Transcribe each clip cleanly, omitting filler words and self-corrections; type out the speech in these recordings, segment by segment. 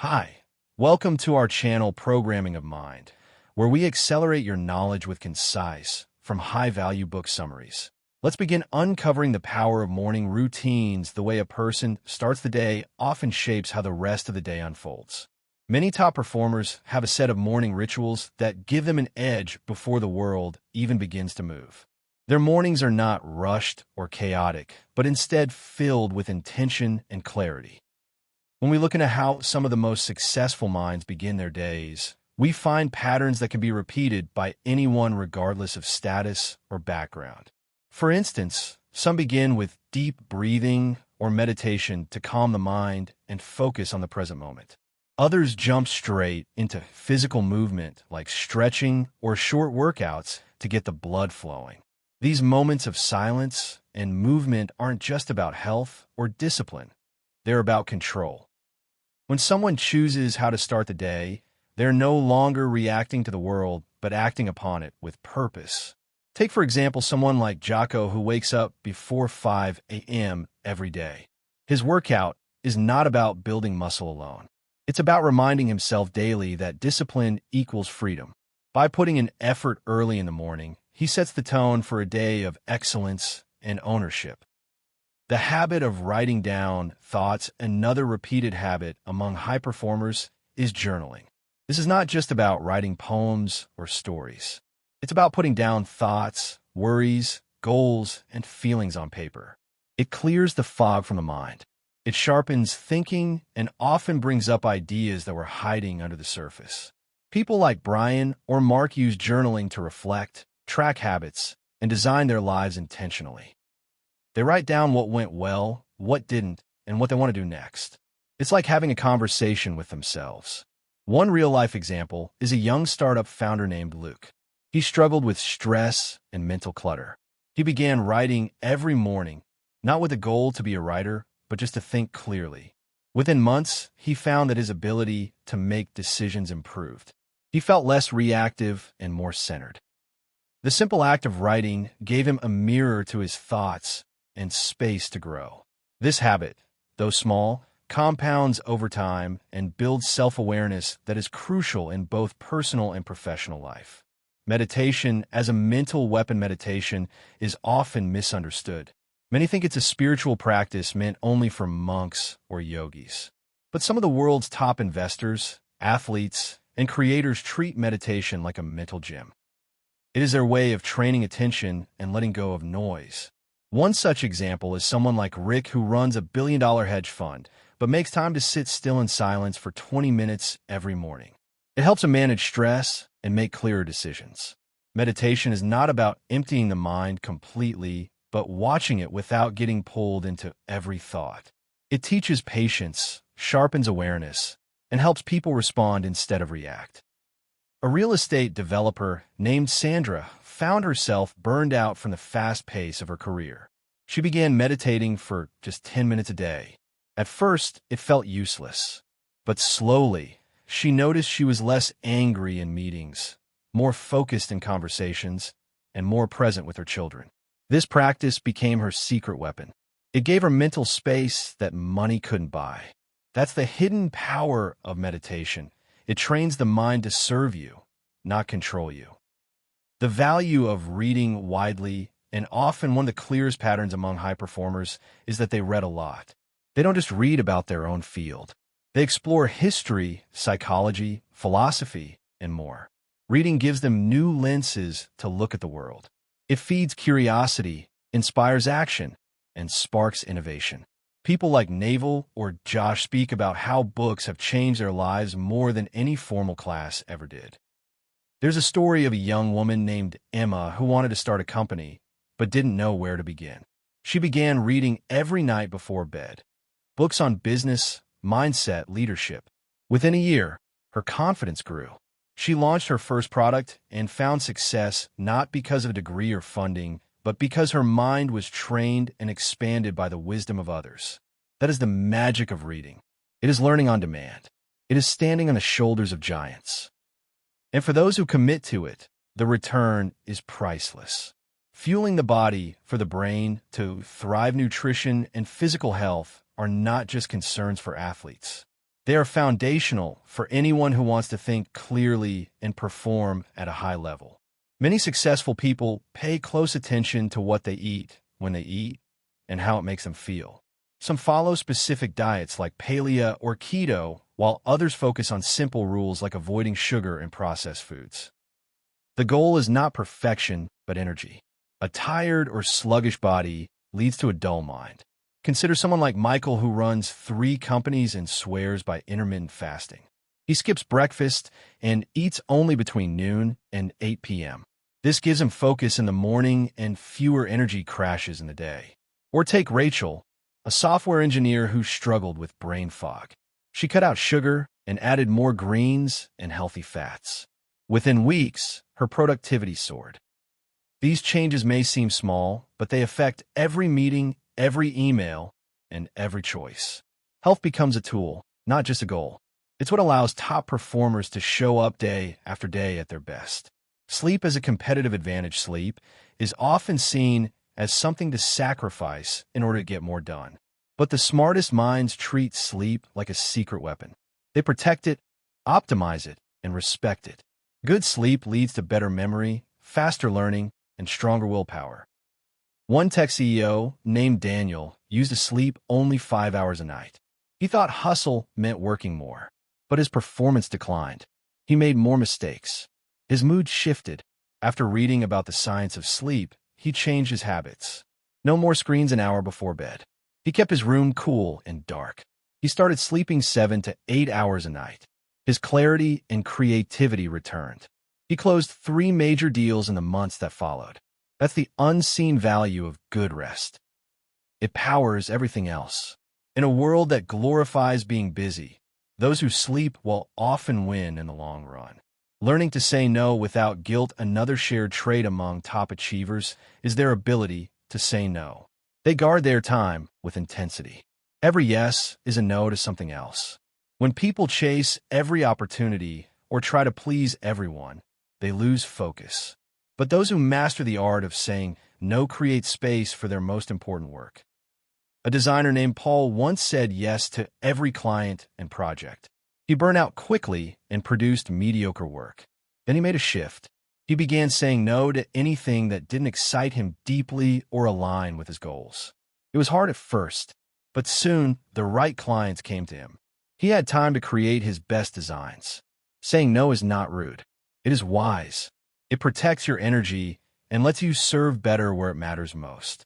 Hi, welcome to our channel Programming of Mind, where we accelerate your knowledge with concise, from high-value book summaries. Let's begin uncovering the power of morning routines. The way a person starts the day often shapes how the rest of the day unfolds. Many top performers have a set of morning rituals that give them an edge before the world even begins to move. Their mornings are not rushed or chaotic, but instead filled with intention and clarity. When we look into how some of the most successful minds begin their days, we find patterns that can be repeated by anyone regardless of status or background. For instance, some begin with deep breathing or meditation to calm the mind and focus on the present moment. Others jump straight into physical movement like stretching or short workouts to get the blood flowing. These moments of silence and movement aren't just about health or discipline. They're about control. When someone chooses how to start the day, they're no longer reacting to the world, but acting upon it with purpose. Take, for example, someone like Jocko who wakes up before 5 a.m. every day. His workout is not about building muscle alone. It's about reminding himself daily that discipline equals freedom. By putting in effort early in the morning, he sets the tone for a day of excellence and ownership. The habit of writing down thoughts, another repeated habit among high performers, is journaling. This is not just about writing poems or stories. It's about putting down thoughts, worries, goals, and feelings on paper. It clears the fog from the mind. It sharpens thinking and often brings up ideas that were hiding under the surface. People like Brian or Mark use journaling to reflect, track habits, and design their lives intentionally. They write down what went well, what didn't, and what they want to do next. It's like having a conversation with themselves. One real-life example is a young startup founder named Luke. He struggled with stress and mental clutter. He began writing every morning, not with a goal to be a writer, but just to think clearly. Within months, he found that his ability to make decisions improved. He felt less reactive and more centered. The simple act of writing gave him a mirror to his thoughts and space to grow. This habit, though small, compounds over time and builds self-awareness that is crucial in both personal and professional life. Meditation as a mental weapon. Meditation is often misunderstood. Many think it's a spiritual practice meant only for monks or yogis. But some of the world's top investors, athletes, and creators treat meditation like a mental gym. It is their way of training attention and letting go of noise. One such example is someone like Rick, who runs a billion-dollar hedge fund, but makes time to sit still in silence for 20 minutes every morning. It helps him manage stress and make clearer decisions. Meditation is not about emptying the mind completely, but watching it without getting pulled into every thought. It teaches patience, sharpens awareness, and helps people respond instead of react. A real estate developer named Sandra found herself burned out from the fast pace of her career. She began meditating for just 10 minutes a day. At first, it felt useless, but slowly, she noticed she was less angry in meetings, more focused in conversations, and more present with her children. This practice became her secret weapon. It gave her mental space that money couldn't buy. That's the hidden power of meditation. It trains the mind to serve you, not control you. The value of reading widely, and often one of the clearest patterns among high performers, is that they read a lot. They don't just read about their own field. They explore history, psychology, philosophy, and more. Reading gives them new lenses to look at the world. It feeds curiosity, inspires action, and sparks innovation. People like Naval or Josh speak about how books have changed their lives more than any formal class ever did. There's a story of a young woman named Emma who wanted to start a company, but didn't know where to begin. She began reading every night before bed. Books on business, mindset, leadership. Within a year, her confidence grew. She launched her first product and found success not because of a degree or funding, but because her mind was trained and expanded by the wisdom of others. That is the magic of reading. It is learning on demand. It is standing on the shoulders of giants. And for those who commit to it, the return is priceless. Fueling the body for the brain to thrive. Nutrition and physical health are not just concerns for athletes. They are foundational for anyone who wants to think clearly and perform at a high level. Many successful people pay close attention to what they eat, when they eat, and how it makes them feel. Some follow specific diets like paleo or keto, while others focus on simple rules like avoiding sugar and processed foods. The goal is not perfection, but energy. A tired or sluggish body leads to a dull mind. Consider someone like Michael, who runs 3 companies and swears by intermittent fasting. He skips breakfast and eats only between noon and 8 p.m. This gives him focus in the morning and fewer energy crashes in the day. Or take Rachel, a software engineer who struggled with brain fog. She cut out sugar and added more greens and healthy fats. Within weeks, her productivity soared. These changes may seem small, but they affect every meeting, every email, and every choice. Health becomes a tool, not just a goal. It's what allows top performers to show up day after day at their best. Sleep as a competitive advantage. Sleep is often seen as something to sacrifice in order to get more done. But the smartest minds treat sleep like a secret weapon. They protect it, optimize it, and respect it. Good sleep leads to better memory, faster learning, and stronger willpower. One tech CEO named Daniel used to sleep only 5 hours a night. He thought hustle meant working more, but his performance declined. He made more mistakes. His mood shifted. After reading about the science of sleep, he changed his habits. No more screens an hour before bed. He kept his room cool and dark. He started sleeping 7 to 8 hours a night. His clarity and creativity returned. He closed 3 major deals in the months that followed. That's the unseen value of good rest. It powers everything else. In a world that glorifies being busy, those who sleep will often win in the long run. Learning to say no without guilt. Another shared trait among top achievers is their ability to say no. They guard their time with intensity. Every yes is a no to something else. When people chase every opportunity or try to please everyone, they lose focus. But those who master the art of saying no create space for their most important work. A designer named Paul once said yes to every client and project. He burned out quickly and produced mediocre work. Then he made a shift. He began saying no to anything that didn't excite him deeply or align with his goals. It was hard at first, but soon the right clients came to him. He had time to create his best designs. Saying no is not rude. It is wise. It protects your energy and lets you serve better where it matters most.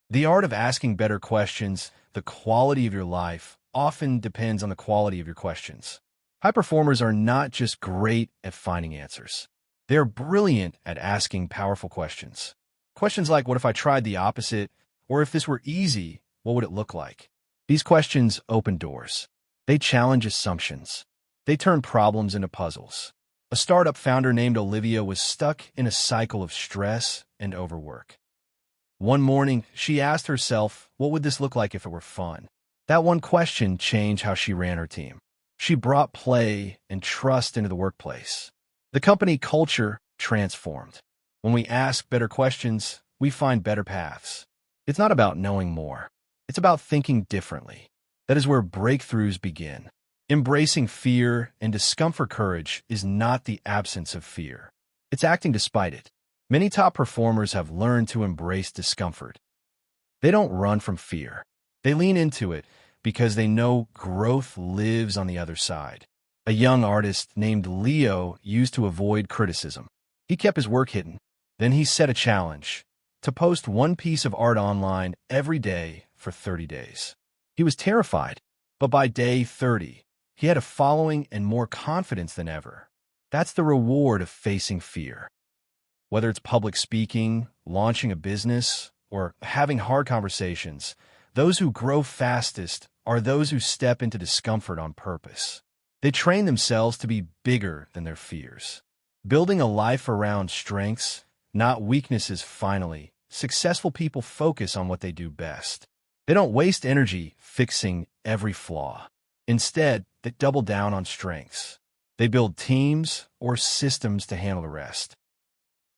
The art of asking better questions. The quality of your life often depends on the quality of your questions. High performers are not just great at finding answers. They are brilliant at asking powerful questions. Questions like, what if I tried the opposite? Or if this were easy, what would it look like? These questions open doors. They challenge assumptions. They turn problems into puzzles. A startup founder named Olivia was stuck in a cycle of stress and overwork. One morning, she asked herself, what would this look like if it were fun? That one question changed how she ran her team. She brought play and trust into the workplace. The company culture transformed. When we ask better questions, we find better paths. It's not about knowing more. It's about thinking differently. That is where breakthroughs begin. Embracing fear and discomfort. Courage is not the absence of fear. It's acting despite it. Many top performers have learned to embrace discomfort. They don't run from fear. They lean into it because they know growth lives on the other side. A young artist named Leo used to avoid criticism. He kept his work hidden. Then he set a challenge to post one piece of art online every day for 30 days. He was terrified, but by day 30, he had a following and more confidence than ever. That's the reward of facing fear. Whether it's public speaking, launching a business, or having hard conversations, those who grow fastest are those who step into discomfort on purpose. They train themselves to be bigger than their fears. Building a life around strengths, not weaknesses. Finally, successful people focus on what they do best. They don't waste energy fixing every flaw. Instead, they double down on strengths. They build teams or systems to handle the rest.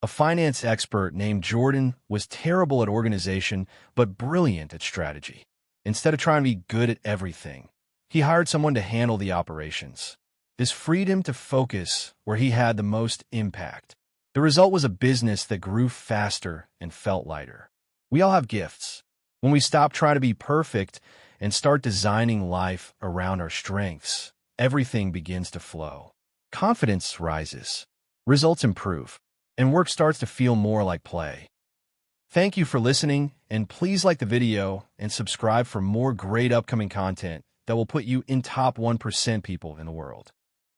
A finance expert named Jordan was terrible at organization, but brilliant at strategy. Instead of trying to be good at everything, He hired someone to handle the operations. This freed him to focus where he had the most impact. The result was a business that grew faster and felt lighter. We all have gifts. When we stop trying to be perfect and start designing life around our strengths, everything begins to flow. Confidence rises, results improve, and work starts to feel more like play. Thank you for listening, and please like the video and subscribe for more great upcoming content that will put you in top 1% people in the world.